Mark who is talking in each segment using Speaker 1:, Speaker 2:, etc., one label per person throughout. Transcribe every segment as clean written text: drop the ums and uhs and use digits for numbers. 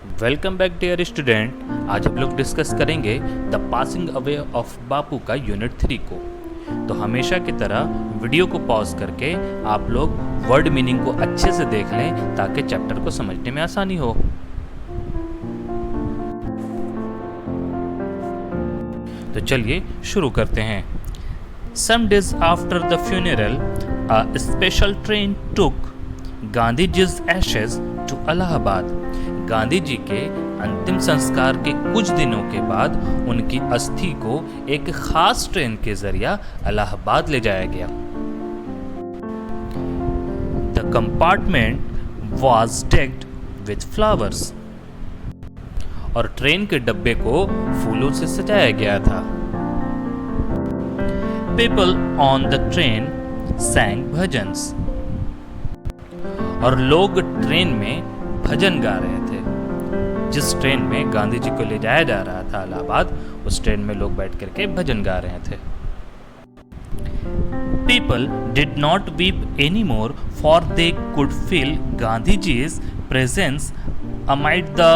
Speaker 1: Welcome back dear student. आज हम लोग डिस्कस करेंगे द पासिंग अवे ऑफ बापू का यूनिट 3 को। तो हमेशा की तरह वीडियो को पॉज करके आप लोग वर्ड मीनिंग को अच्छे से देख लें ताकि चैप्टर को समझने में आसानी हो। तो चलिए शुरू करते हैं। Some days after the funeral, a special train took Gandhiji's ashes to Allahabad. Gandhi ji के अंतिम संस्कार के कुछ दिनों के बाद उनकी अस्थि को एक खास ट्रेन के जरिए इलाहाबाद ले जाया गया। The compartment was decked with flowers. और ट्रेन के डब्बे को फूलों से सजाया गया था। People on the train sang bhajans. और लोग ट्रेन में भजन गा रहे थे। जिस ट्रेन में गांधी जी को ले जाया जा रहा था इलाहाबाद, उस ट्रेन में लोग बैठ करके भजन गा रहे थे। People did not weep anymore, for they could feel Gandhiji's presence amid the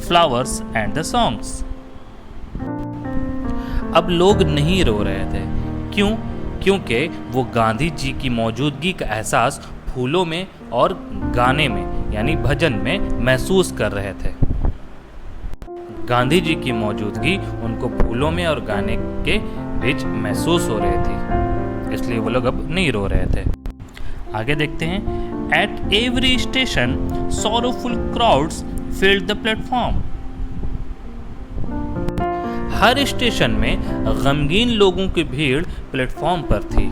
Speaker 1: flowers and the songs. अब लोग नहीं रो रहे थे। क्यों? क्योंकि वो गांधी जी की मौजूदगी का एहसास फूलों में और गाने में यानी भजन में महसूस कर रहे थे। गांधी जी की मौजूदगी उनको फूलों में और गाने के बीच महसूस हो रही थी, इसलिए वो लोग अब नहीं रो रहे थे। आगे देखते हैं। At every station sorrowful crowds filled the platform. Her station में गमगीन लोगों की भीड़ प्लेटफॉर्म पर थी।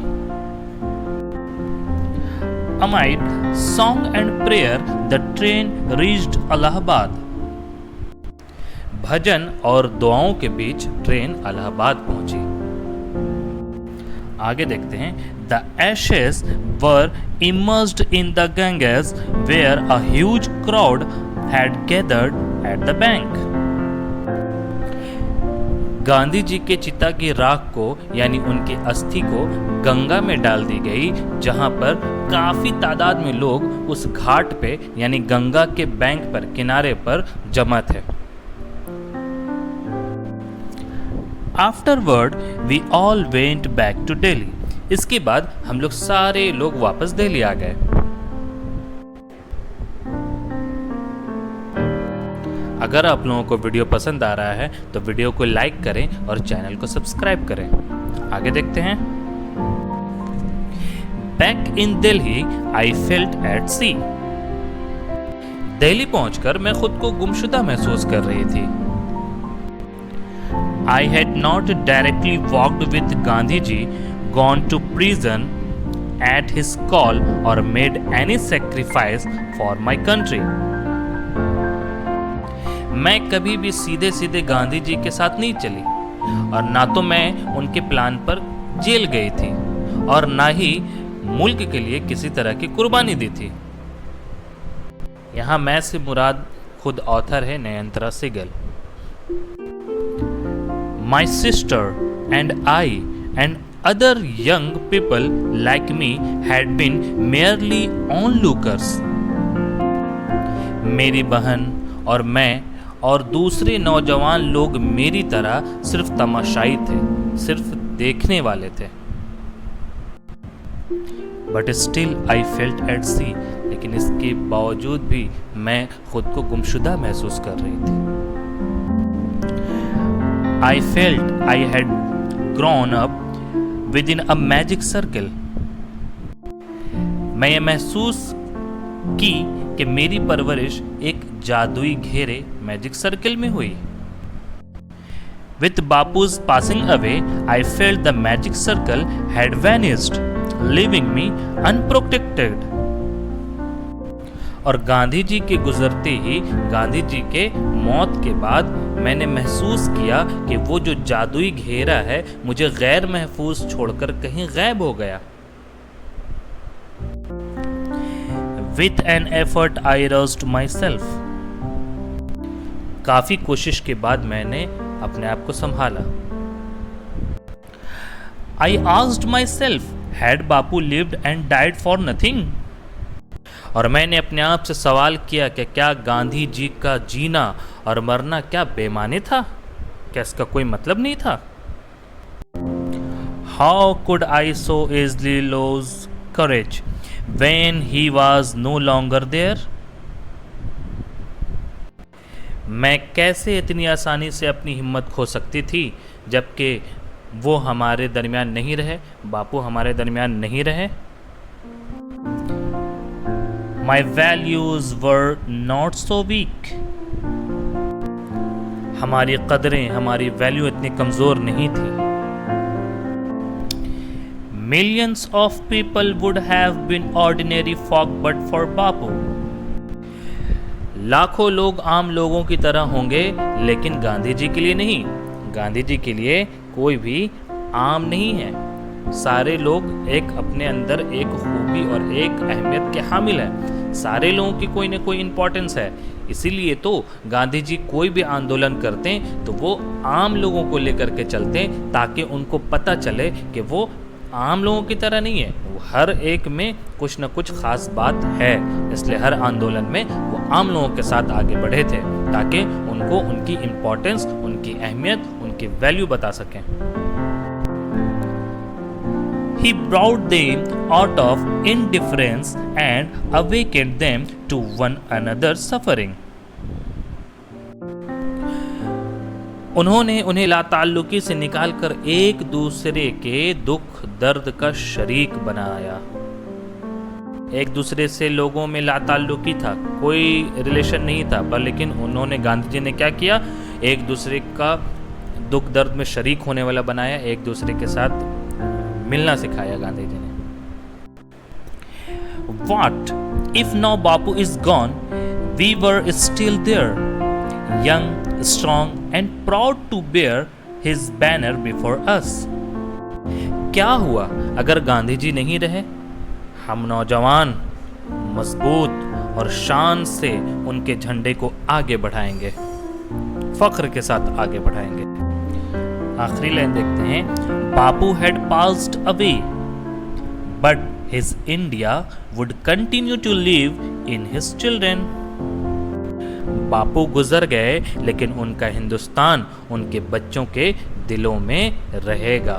Speaker 1: Amid song and prayer, the train reached Allahabad. भजन और दुआओं के बीच ट्रेन इलाहाबाद पहुंची। आगे देखते हैं। The ashes were immersed in the Ganges, where a huge crowd had gathered at the bank. Gandhi ji के चिता की राख को यानी उनकी अस्थि को गंगा में डाल दी गई, जहां पर काफी तादाद में लोग उस घाट पे यानी गंगा के बैंक पर किनारे पर जमा थे। Afterward we all went back to Delhi. इसके बाद हम लोग सारे लोग वापस दिल्ली आ गए। अगर आप लोगों को वीडियो पसंद आ रहा है तो वीडियो को लाइक करें और चैनल को सब्सक्राइब करें। आगे देखते हैं। Back in Delhi I felt at sea. Delhi पहुंचकर मैं खुद को गुमशुदा महसूस कर रही थी। I had not directly walked with Gandhi ji, gone to prison at his call or made any sacrifice for my country. मैं कभी भी सीधे सीधे गांधी जी के साथ नहीं चली और ना तो मैं उनके प्लान पर जेल गई थी और ना ही मुल्क के लिए किसी तरह की कुर्बानी दी थी। यहाँ मैं से मुराद खुद ऑथर है Nayantara Sahgal. My sister and I and other young people like me had been merely onlookers. मेरी बहन और मैं और दूसरे नौजवान लोग मेरी तरह सिर्फ तमाशाई थे, सिर्फ देखने वाले थे। But still I felt at sea. लेकिन इसके बावजूद भी मैं खुद को गुमशुदा महसूस कर रही थी। I felt I had grown up with in a magic circle. मैं ये महसूस की कि मेरी परवरिश एक जादुई घेरे मैजिक सर्कल में हुई। With Bapu's passing away, I felt the magic circle had vanished, leaving me unprotected. और गांधी जी के गुजरते ही, गांधी जी के मौत के बाद मैंने महसूस किया कि वो जो जादुई घेरा है मुझे गैर महफूज छोड़कर कहीं गायब हो गया। With an effort, I roused myself. काफी कोशिश के बाद मैंने अपने आप को संभाला। I asked myself, had Bapu lived and died for nothing? और मैंने अपने आप से सवाल किया कि क्या गांधी जी का जीना और मरना क्या बेमानी था? क्या इसका कोई मतलब नहीं था? How could I so easily lose courage when he was no longer there? मैं कैसे इतनी आसानी से अपनी हिम्मत खो सकती थी जबकि वो हमारे दरमियान नहीं रहे, बापू हमारे दरमियान नहीं रहे। My values were not so weak. हमारी कदरें, हमारी वैल्यू इतनी कमजोर नहीं थी। Millions of people would have been ordinary folk but for Bapu. लाखों लोग आम लोगों की तरह होंगे लेकिन गांधी जी के लिए नहीं। गांधी जी के लिए कोई भी आम नहीं है। सारे लोग एक अपने अंदर एक खूबी और एक अहमियत के हामिल हैं। सारे लोगों की कोई ना कोई इम्पोर्टेंस है। इसीलिए तो गांधी जी कोई भी आंदोलन करते हैं तो वो आम लोगों को लेकर के चलते हैं ताकि उनको पता चले कि वो आम लोगों की तरह नहीं है, वो हर एक में कुछ न कुछ खास बात है। इसलिए हर आंदोलन में वो आम लोगों के साथ आगे बढ़े थे ताकि उनको उनकी इम्पोर्टेंस, उनकी अहमियत, उनकी वैल्यू बता सकें। He brought them out of indifference and awakened them to one another's suffering. उन्होंने उन्हें लाताल्लुकी से निकालकर एक दूसरे के दुख दर्द का शरीक बनाया। एक दूसरे से लोगों में लाताल्लुकी था, कोई रिलेशन नहीं था, पर लेकिन उन्होंने, गांधी जी ने क्या किया, एक दूसरे का दुख दर्द में शरीक होने वाला बनाया, एक दूसरे के साथ मिलना सिखाया गांधी जी ने। What if now Bapu is gone? We were still there, young, strong and proud to bear his banner before us. क्या हुआ अगर गांधी जी नहीं रहे? हम नौजवान, मजबूत और शान से उनके झंडे को आगे बढ़ाएंगे, फख्र के साथ आगे बढ़ाएंगे। आखिरी लाइन देखते हैं। Bapu had passed away but his India would continue to live in his children. Bapu गुजर गए लेकिन उनका हिंदुस्तान उनके बच्चों के दिलों में रहेगा।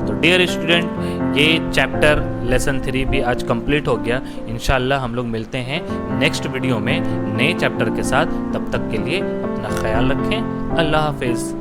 Speaker 1: तो डियर स्टूडेंट, ये चैप्टर लेसन 3 भी आज कंप्लीट हो गया। इंशाल्लाह हम लोग मिलते हैं नेक्स्ट वीडियो में नए चैप्टर के साथ। तब तक के लिए अपना ख्याल रखें। अल्लाह हाफिज़।